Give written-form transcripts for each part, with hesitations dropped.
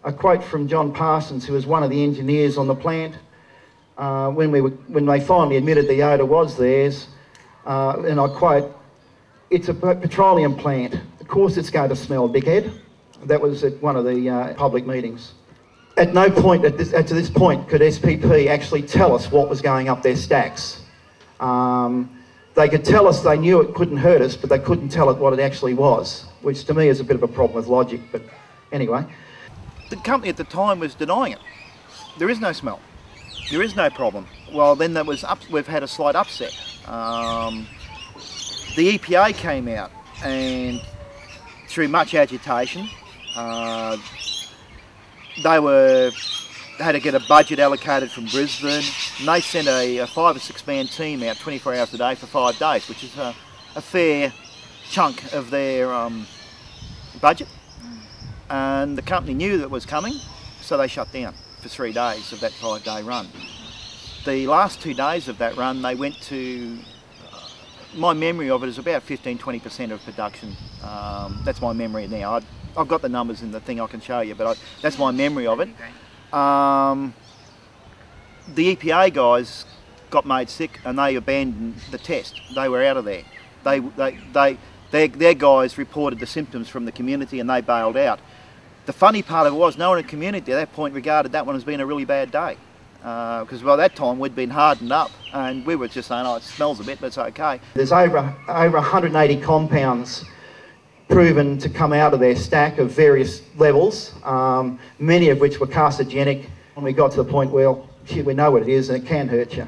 A quote from John Parsons, who was one of the engineers on the plant, when they finally admitted the odour was theirs, and I quote, "It's a petroleum plant. Of course it's going to smell, dickhead." That was at one of the public meetings. At no point to this point could SPP actually tell us what was going up their stacks. They could tell us they knew it couldn't hurt us, but they couldn't tell it what it actually was, which to me is a bit of a problem with logic, but anyway. The company at the time was denying it. There is no smell. There is no problem. Well, then we've had a slight upset. The EPA came out, and through much agitation, they had to get a budget allocated from Brisbane, and they sent a 5 or 6 man team out 24 hours a day for 5 days, which is a fair chunk of their budget. And the company knew that it was coming, so they shut down for 3 days of that 5-day run. The last 2 days of that run, they went to, my memory of it is about 15–20% of production. That's my memory now. I've got the numbers in the thing I can show you, but that's my memory of it. The EPA guys got made sick and they abandoned the test. They were out of there. Their guys reported the symptoms from the community and they bailed out. The funny part of it was no one in the community at that point regarded that one as being a really bad day. Because by that time we'd been hardened up and we were just saying, oh, it smells a bit, but it's okay. There's over 180 compounds proven to come out of their stack of various levels, many of which were carcinogenic. And we got to the point, well, shit, we know what it is and it can hurt you.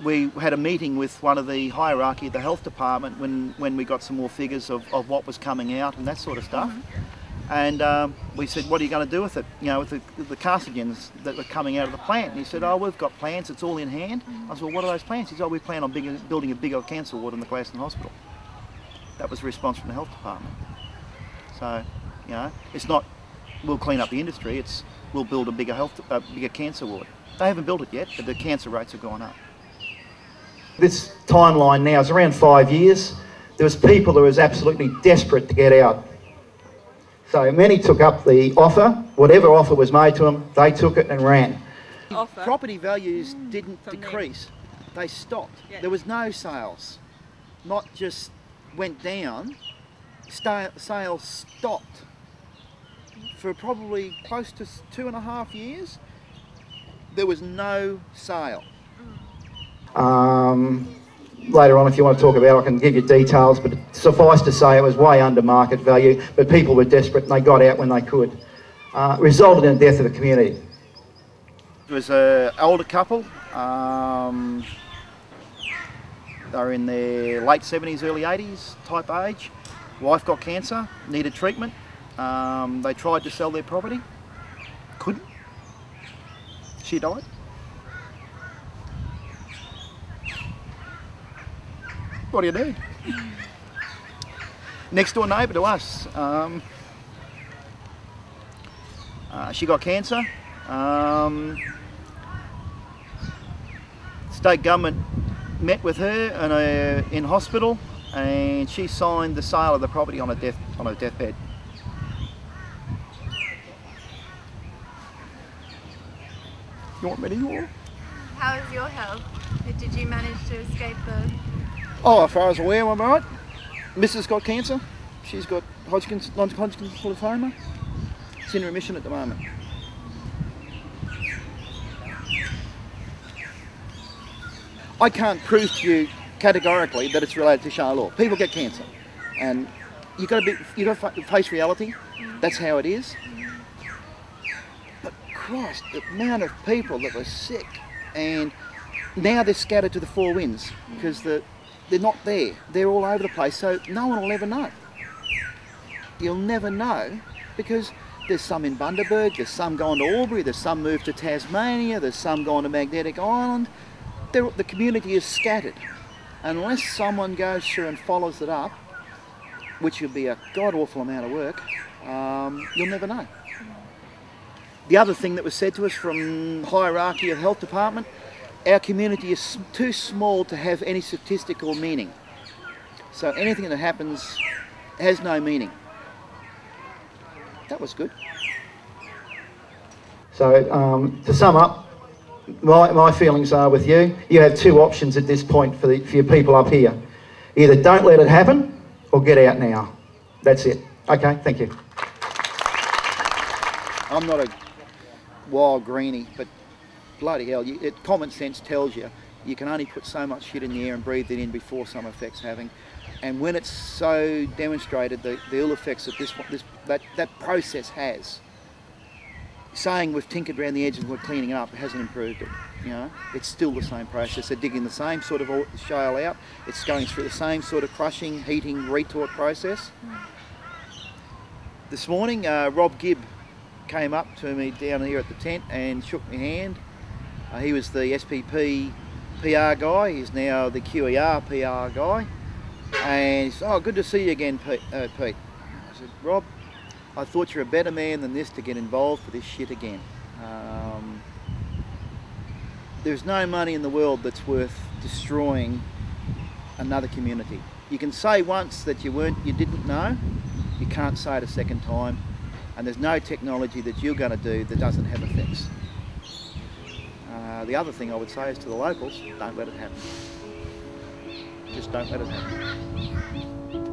We had a meeting with one of the hierarchy of the health department when we got some more figures of what was coming out and that sort of stuff. And we said, what are you going to do with it? You know, with the carcinogens that were coming out of the plant. And he said, oh, we've got plans, it's all in hand. I said, well, what are those plans? He said, oh, we plan on building a bigger cancer ward in the Gladstone hospital. That was the response from the health department. So, you know, it's not, we'll clean up the industry, it's we'll build a bigger cancer ward. They haven't built it yet, but the cancer rates have gone up. This timeline now is around 5 years. There was people who was absolutely desperate to get out. So many took up the offer, whatever offer was made to them, they took it and ran. Property values didn't decrease, they stopped. Yeah. There was no sales, not just went down, sales stopped for probably close to 2.5 years. There was no sale. Later on, if you want to talk about it, I can give you details, but suffice to say it was way under market value, but people were desperate and they got out when they could. Resulted in the death of the community. It was an older couple. They were in their late 70s, early 80s type age. Wife got cancer, needed treatment. They tried to sell their property, couldn't. She died. What do you do? Next door neighbour to us, she got cancer. State government met with her in hospital, and she signed the sale of the property on her deathbed. You want me to go? How is your health? Did you manage to escape the... Oh, as far as aware, I'm right. Mrs. got cancer. She's got non-Hodgkin's lymphoma. It's in remission at the moment. I can't prove to you categorically that it's related to shale oil. People get cancer, and you got to face reality. That's how it is. But Christ, the amount of people that were sick, and now they're scattered to the four winds because they're not there. They're all over the place, so no one will ever know. You'll never know because there's some in Bundaberg, there's some going to Albury, there's some moved to Tasmania, there's some going to Magnetic Island. The community is scattered. Unless someone goes through and follows it up, which will be a god-awful amount of work, you'll never know. The other thing that was said to us from hierarchy of health department, our community is too small to have any statistical meaning. So anything that happens has no meaning. That was good. So to sum up, my feelings are with you. You have two options at this point for your people up here. Either don't let it happen or get out now. That's it. Okay, thank you. I'm not a wild greenie, but bloody hell, common sense tells you you can only put so much shit in the air and breathe it in before some effects having. And when it's so demonstrated, the ill effects that that process has, saying we've tinkered around the edges and we're cleaning it up, it hasn't improved it. You know, it's still the same process. They're digging the same sort of shale out. It's going through the same sort of crushing, heating, retort process. This morning, Rob Gibb came up to me down here at the tent and shook my hand. He was the SPP PR guy. He's now the QER PR guy. And he said, "Oh, good to see you again, Pete." I said, "Rob, I thought you're a better man than this to get involved with this shit again. There's no money in the world that's worth destroying another community. You can say once that you didn't know. You can't say it a second time. And there's no technology that you're going to do that doesn't have effects." The other thing I would say is to the locals, don't let it happen. Just don't let it happen.